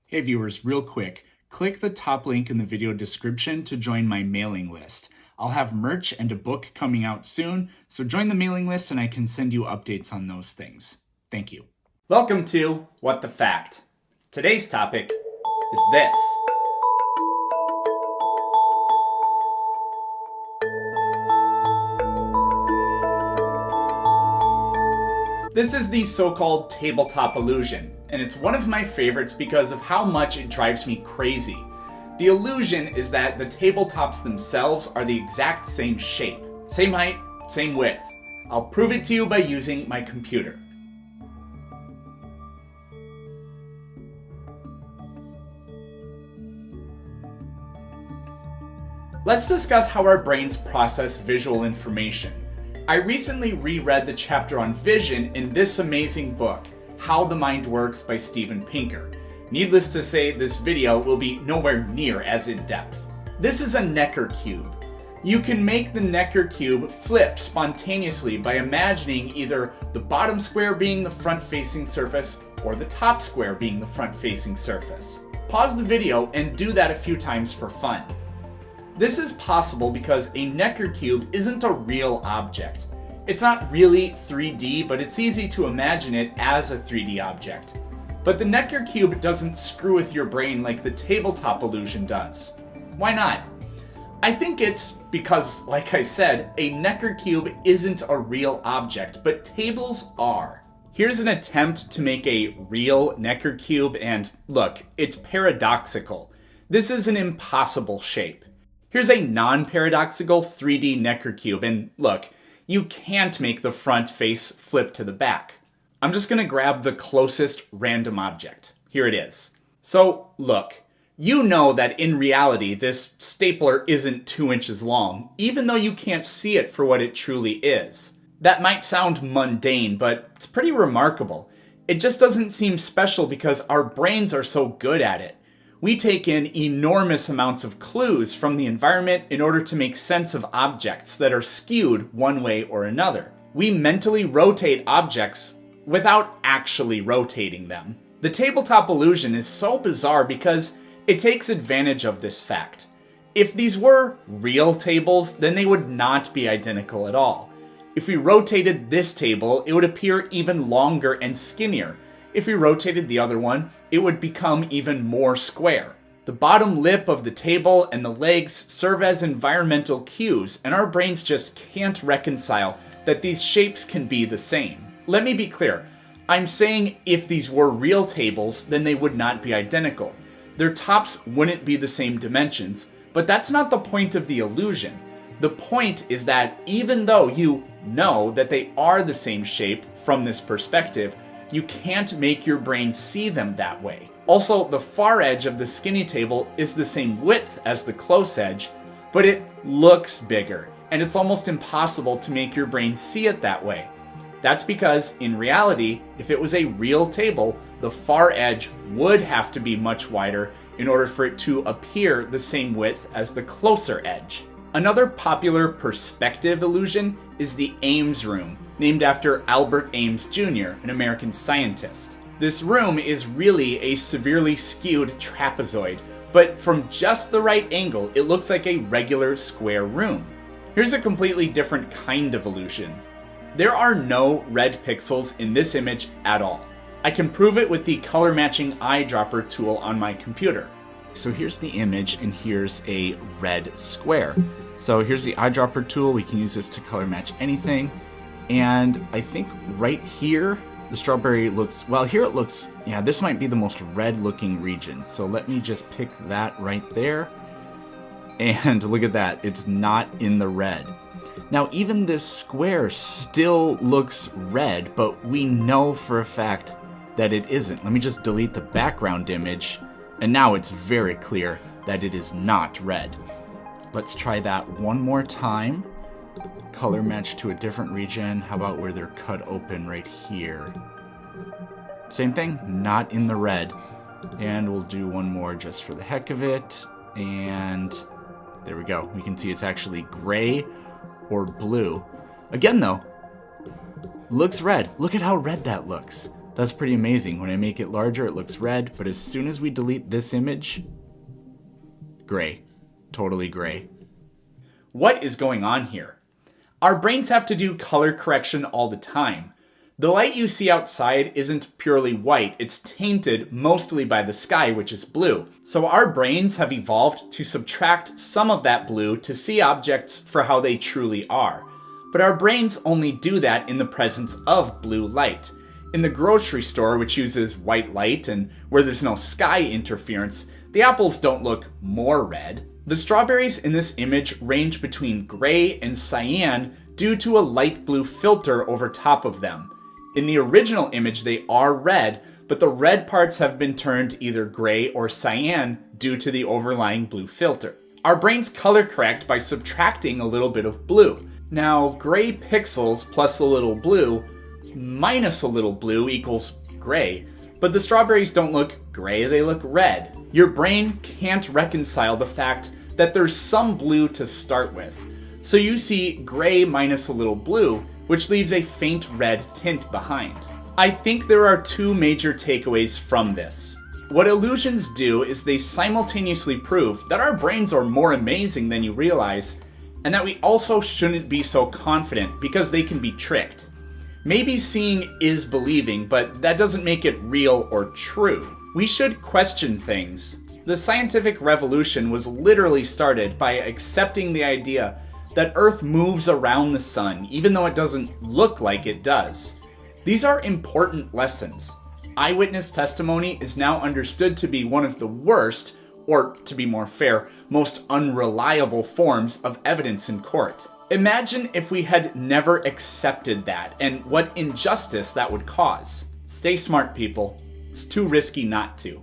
Hey viewers, real quick, click the top link in the video description to join my mailing list. I'll have merch and a book coming out soon, so join the mailing list and I can send you updates on those things. Thank you. Welcome to What the Fact. Today's topic is this. This is the so-called Tabletop Illusion, and it's one of my favorites because of how much it drives me crazy. The illusion is that the tabletops themselves are the exact same shape, same height, same width. I'll prove it to you by using my computer. Let's discuss how our brains process visual information. I recently reread the chapter on vision in this amazing book, How the Mind Works by Steven Pinker. Needless to say, this video will be nowhere near as in-depth. This is a Necker cube. You can make the Necker cube flip spontaneously by imagining either the bottom square being the front-facing surface or the top square being the front-facing surface. Pause the video and do that a few times for fun. This is possible because a Necker cube isn't a real object. It's not really 3D, but it's easy to imagine it as a 3D object. But the Necker cube doesn't screw with your brain like the tabletop illusion does. Why not? I think it's because, like I said, a Necker cube isn't a real object, but tables are. Here's an attempt to make a real Necker cube, and look, it's paradoxical. This is an impossible shape. Here's a non-paradoxical 3D Necker cube, and look, you can't make the front face flip to the back. I'm just gonna grab the closest random object. Here it is. So look, you know that in reality this stapler isn't 2 inches long, even though you can't see it for what it truly is. That might sound mundane, but it's pretty remarkable. It just doesn't seem special because our brains are so good at it. We take in enormous amounts of clues from the environment in order to make sense of objects that are skewed one way or another. We mentally rotate objects without actually rotating them. The tabletop illusion is so bizarre because it takes advantage of this fact. If these were real tables, then they would not be identical at all. If we rotated this table, it would appear even longer and skinnier. If we rotated the other one, it would become even more square. The bottom lip of the table and the legs serve as environmental cues, and our brains just can't reconcile that these shapes can be the same. Let me be clear. I'm saying if these were real tables, then they would not be identical. Their tops wouldn't be the same dimensions, but that's not the point of the illusion. The point is that even though you know that they are the same shape from this perspective, you can't make your brain see them that way. Also, the far edge of the skinny table is the same width as the close edge, but it looks bigger, and it's almost impossible to make your brain see it that way. That's because, in reality, if it was a real table, the far edge would have to be much wider in order for it to appear the same width as the closer edge. Another popular perspective illusion is the Ames room, named after Albert Ames Jr., an American scientist. This room is really a severely skewed trapezoid, but from just the right angle, it looks like a regular square room. Here's a completely different kind of illusion. There are no red pixels in this image at all. I can prove it with the color matching eyedropper tool on my computer. So here's the image, and here's a red square. So here's the eyedropper tool. We can use this to color match anything. And I think right here, the strawberry looks, well, here it looks, yeah, this might be the most red looking region. So let me just pick that right there. And look at that, it's not in the red. Now, even this square still looks red, but we know for a fact that it isn't. Let me just delete the background image. And now it's very clear that it is not red. Let's try that one more time. Color match to a different region. How about where they're cut open right here? Same thing, not in the red. And we'll do one more just for the heck of it. And there we go. We can see it's actually gray or blue. Again though, looks red. Look at how red that looks. That's pretty amazing. When I make it larger, it looks red, but as soon as we delete this image, gray. Totally gray. What is going on here? Our brains have to do color correction all the time. The light you see outside isn't purely white, it's tainted mostly by the sky, which is blue. So our brains have evolved to subtract some of that blue to see objects for how they truly are. But our brains only do that in the presence of blue light. In the grocery store, which uses white light and where there's no sky interference, the apples don't look more red. The strawberries in this image range between gray and cyan due to a light blue filter over top of them. In the original image, they are red, but the red parts have been turned either gray or cyan due to the overlying blue filter. Our brains color correct by subtracting a little bit of blue. Now, gray pixels plus a little blue minus a little blue equals gray, but the strawberries don't look gray, they look red. Your brain can't reconcile the fact that there's some blue to start with. So you see gray minus a little blue, which leaves a faint red tint behind. I think there are two major takeaways from this. What illusions do is they simultaneously prove that our brains are more amazing than you realize, and that we also shouldn't be so confident because they can be tricked. Maybe seeing is believing, but that doesn't make it real or true. We should question things. The scientific revolution was literally started by accepting the idea that Earth moves around the sun, even though it doesn't look like it does. These are important lessons. Eyewitness testimony is now understood to be one of the worst, or to be more fair, most unreliable forms of evidence in court. Imagine if we had never accepted that, and what injustice that would cause. Stay smart, people. It's too risky not to.